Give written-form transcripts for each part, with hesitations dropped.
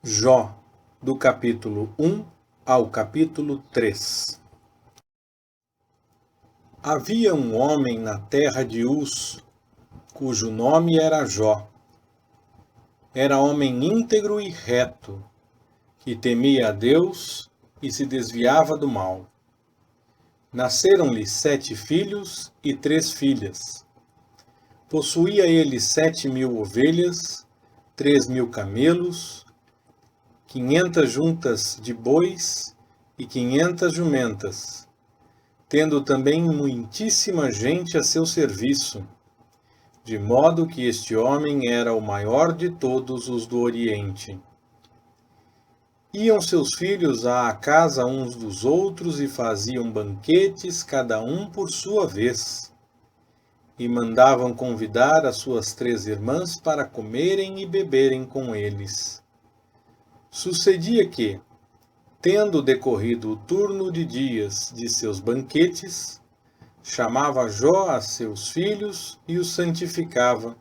Jó, do capítulo 1 ao capítulo 3. Havia um homem na terra de Uz, cujo nome era Jó. Era homem íntegro e reto, que temia a Deus e se desviava do mal. Nasceram-lhe 7 filhos e 3 filhas. Possuía ele 7.000 ovelhas, 3.000 camelos, 500 juntas de bois e 500 jumentas, tendo também muitíssima gente a seu serviço, de modo que este homem era o maior de todos os do Oriente. Iam seus filhos à casa uns dos outros e faziam banquetes, cada um por sua vez, e mandavam convidar as suas 3 irmãs para comerem e beberem com eles. Sucedia que, tendo decorrido o turno de dias de seus banquetes, chamava Jó a seus filhos e os santificava.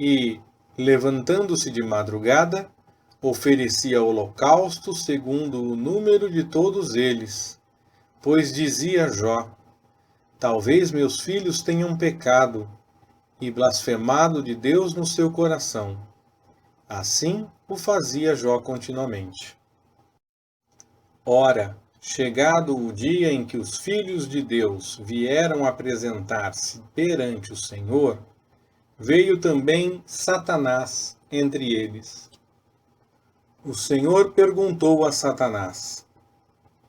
E, levantando-se de madrugada, oferecia holocausto segundo o número de todos eles, pois dizia Jó: talvez meus filhos tenham pecado e blasfemado de Deus no seu coração. Assim o fazia Jó continuamente. Ora, chegado o dia em que os filhos de Deus vieram apresentar-se perante o Senhor, veio também Satanás entre eles. O Senhor perguntou a Satanás: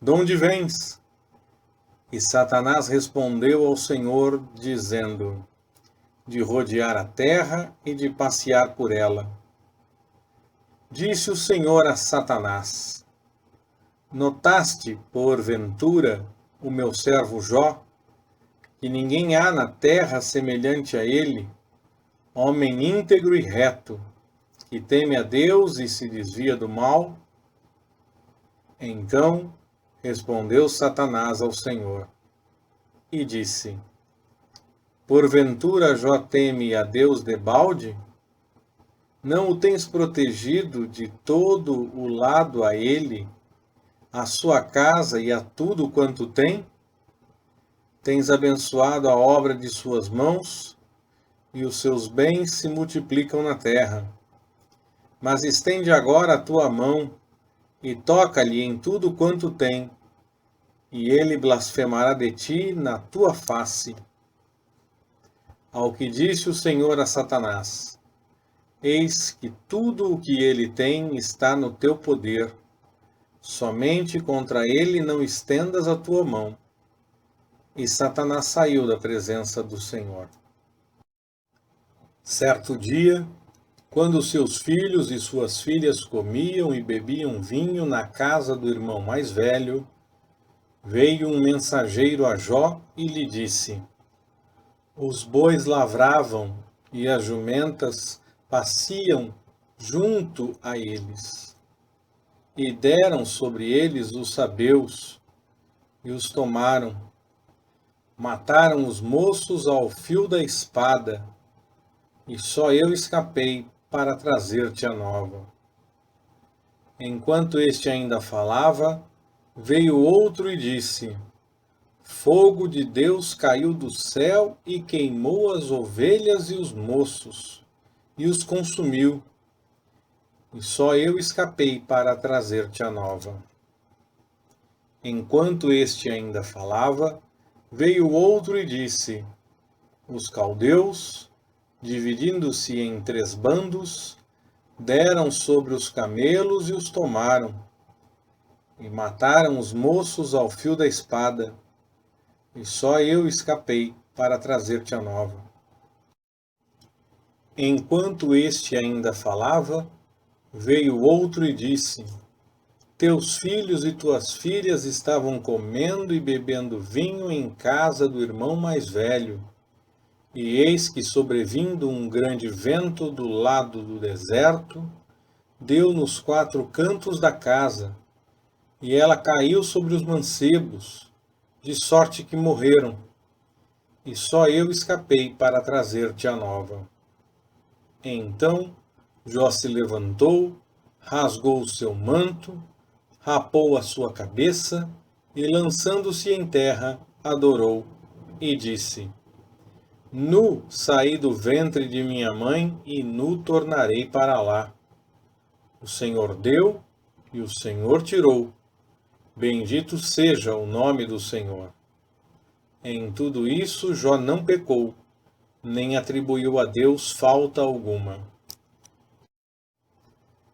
de onde vens? E Satanás respondeu ao Senhor, dizendo: de rodear a terra e de passear por ela. Disse o Senhor a Satanás: notaste, porventura, o meu servo Jó, que ninguém há na terra semelhante a ele, homem íntegro e reto, que teme a Deus e se desvia do mal? Então respondeu Satanás ao Senhor e disse: porventura Jó teme a Deus debalde? Não o tens protegido de todo o lado a ele, a sua casa e a tudo quanto tem? Tens abençoado a obra de suas mãos, e os seus bens se multiplicam na terra. Mas estende agora a tua mão, e toca-lhe em tudo quanto tem, e ele blasfemará de ti na tua face. Ao que disse o Senhor a Satanás: eis que tudo o que ele tem está no teu poder, somente contra ele não estendas a tua mão. E Satanás saiu da presença do Senhor. Certo dia, quando seus filhos e suas filhas comiam e bebiam vinho na casa do irmão mais velho, veio um mensageiro a Jó e lhe disse: os bois lavravam e as jumentas pasciam junto a eles. E deram sobre eles os sabeus, e os tomaram. Mataram os moços ao fio da espada, e só eu escapei para trazer-te a nova. Enquanto este ainda falava, veio outro e disse: fogo de Deus caiu do céu e queimou as ovelhas e os moços, e os consumiu. E só eu escapei para trazer-te a nova. Enquanto este ainda falava, veio outro e disse: os caldeus, dividindo-se em 3 bandos, deram sobre os camelos e os tomaram, e mataram os moços ao fio da espada, e só eu escapei para trazer-te a nova. Enquanto este ainda falava, veio outro e disse: teus filhos e tuas filhas estavam comendo e bebendo vinho em casa do irmão mais velho. E eis que, sobrevindo um grande vento do lado do deserto, deu nos 4 cantos da casa, e ela caiu sobre os mancebos, de sorte que morreram. E só eu escapei para trazer-te a nova. Então Jó se levantou, rasgou o seu manto, rapou a sua cabeça e, lançando-se em terra, adorou e disse: Nu saí do ventre de minha mãe e nu tornarei para lá. O Senhor deu e o Senhor tirou. Bendito seja o nome do Senhor. Em tudo isso Jó não pecou, nem atribuiu a Deus falta alguma.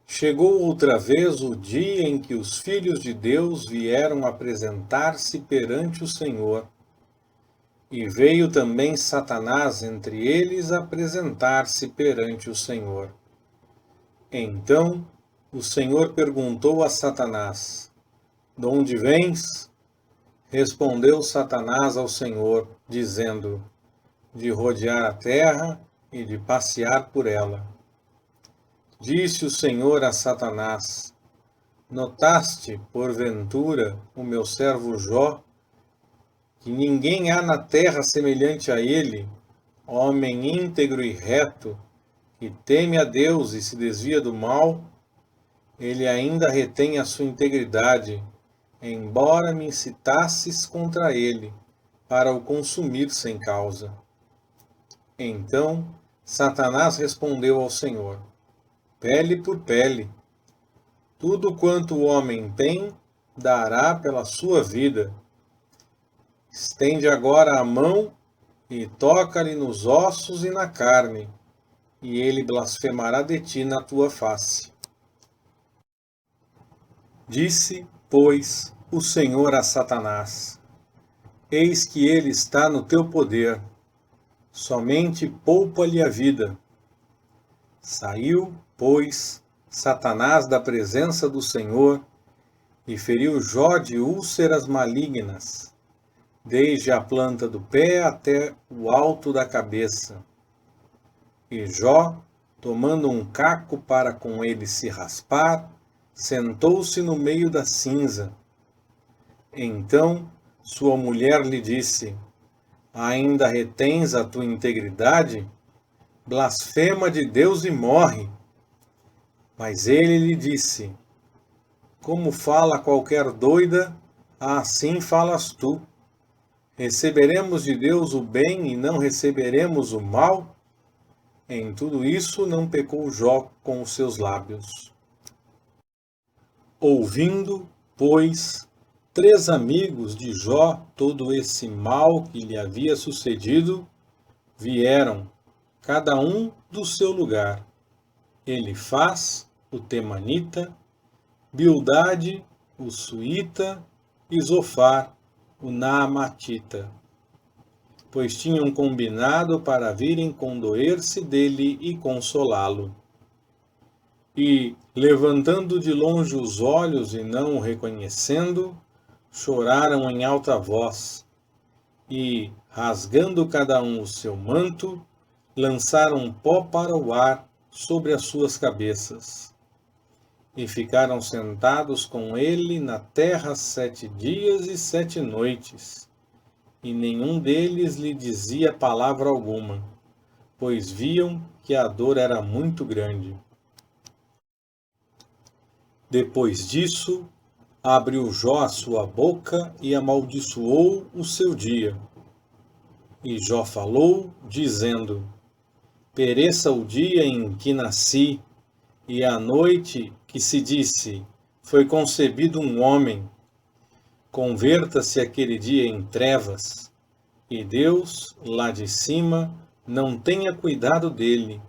Chegou outra vez o dia em que os filhos de Deus vieram apresentar-se perante o Senhor. E veio também Satanás entre eles apresentar-se perante o Senhor. Então o Senhor perguntou a Satanás: De onde vens? Respondeu Satanás ao Senhor, dizendo: De rodear a terra e de passear por ela. Disse o Senhor a Satanás: Notaste, porventura, o meu servo Jó, que ninguém há na terra semelhante a ele, homem íntegro e reto, que teme a Deus e se desvia do mal? Ele ainda retém a sua integridade, embora me incitasses contra ele, para o consumir sem causa. Então Satanás respondeu ao Senhor: Pele por pele. Tudo quanto o homem tem, dará pela sua vida. Estende agora a mão e toca-lhe nos ossos e na carne, e ele blasfemará de ti na tua face. Disse, pois, o Senhor a Satanás: Eis que ele está no teu poder, somente poupa-lhe a vida. Saiu, pois, Satanás da presença do Senhor e feriu Jó de úlceras malignas, desde a planta do pé até o alto da cabeça. E Jó, tomando um caco para com ele se raspar, sentou-se no meio da cinza. Então sua mulher lhe disse: Ainda retens a tua integridade? Blasfema de Deus e morre. Mas ele lhe disse: Como fala qualquer doida, assim falas tu. Receberemos de Deus o bem e não receberemos o mal? Em tudo isso não pecou Jó com os seus lábios. Ouvindo, pois, 3 amigos de Jó todo esse mal que lhe havia sucedido, vieram, cada um do seu lugar. Elifaz, o temanita, Bildade, o suíta, e Zofar, o naamatita, pois tinham combinado para virem condoer-se dele e consolá-lo. E, levantando de longe os olhos e não o reconhecendo, choraram em alta voz, e, rasgando cada um o seu manto, lançaram pó para o ar sobre as suas cabeças. E ficaram sentados com ele na terra 7 dias e 7 noites, e nenhum deles lhe dizia palavra alguma, pois viam que a dor era muito grande. Depois disso, abriu Jó a sua boca e amaldiçoou o seu dia. E Jó falou, dizendo: Pereça o dia em que nasci, e a noite que se disse, foi concebido um homem. Converta-se aquele dia em trevas, e Deus, lá de cima, não tenha cuidado dele,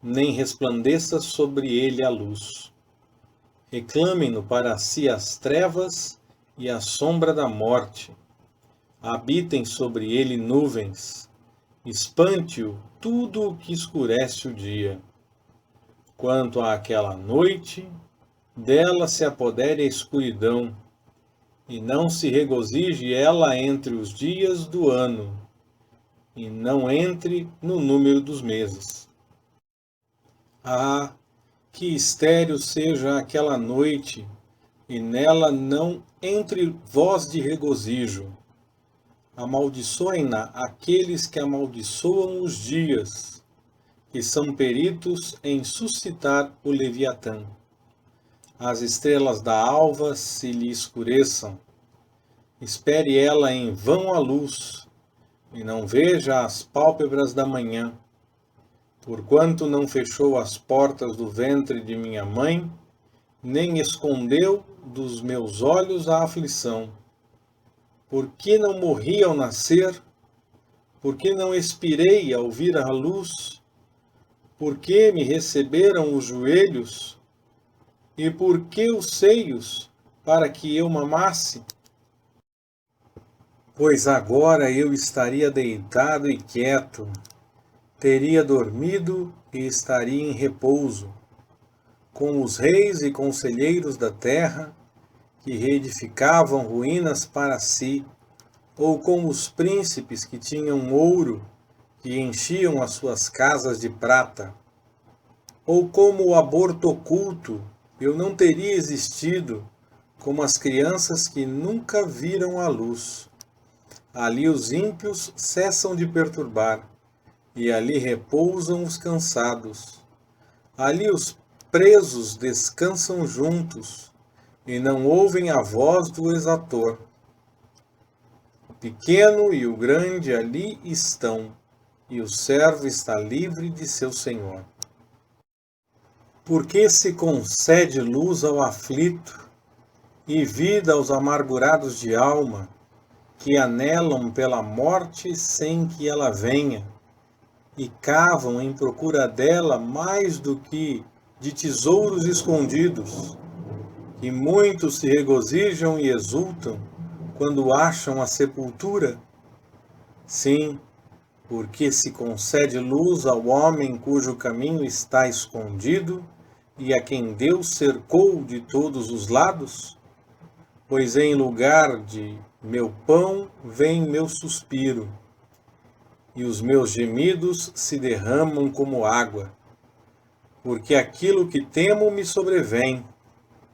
nem resplandeça sobre ele a luz. Reclamem-no para si as trevas e a sombra da morte. Habitem sobre ele nuvens. Espante-o tudo o que escurece o dia. Quanto àquela noite, dela se apodere a escuridão, e não se regozije ela entre os dias do ano, e não entre no número dos meses. Ah, que estéril seja aquela noite, e nela não entre voz de regozijo. Amaldiçoem-na aqueles que amaldiçoam os dias, que são peritos em suscitar o Leviatã. as estrelas da alva se lhe escureçam. Espere ela em vão a luz, e não veja as pálpebras da manhã, porquanto não fechou as portas do ventre de minha mãe, nem escondeu dos meus olhos a aflição. Por que não morri ao nascer? Por que não expirei ao vir a luz? Por que me receberam os joelhos? E por que os seios, para que eu mamasse? Pois agora eu estaria deitado e quieto, teria dormido e estaria em repouso, com os reis e conselheiros da terra, que reedificavam ruínas para si, ou como os príncipes que tinham ouro, que enchiam as suas casas de prata, ou como o aborto oculto, eu não teria existido, como as crianças que nunca viram a luz. Ali os ímpios cessam de perturbar, e ali repousam os cansados. Ali os presos descansam juntos, e não ouvem a voz do exator. O pequeno e o grande ali estão, e o servo está livre de seu senhor. Porque se concede luz ao aflito, e vida aos amargurados de alma, que anelam pela morte sem que ela venha, e cavam em procura dela mais do que de tesouros escondidos, e muitos se regozijam e exultam quando acham a sepultura? Sim, porque se concede luz ao homem cujo caminho está escondido e a quem Deus cercou de todos os lados? Pois em lugar de meu pão vem meu suspiro, e os meus gemidos se derramam como água, porque aquilo que temo me sobrevém,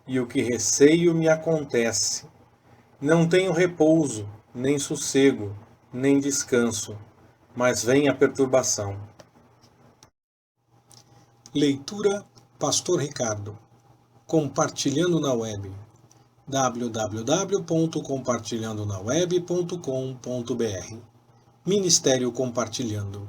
e o que receio me acontece. Não tenho repouso, nem sossego, nem descanso, mas vem a perturbação. Leitura Pastor Ricardo. Compartilhando na web. www.compartilhandonaweb.com.br Ministério Compartilhando.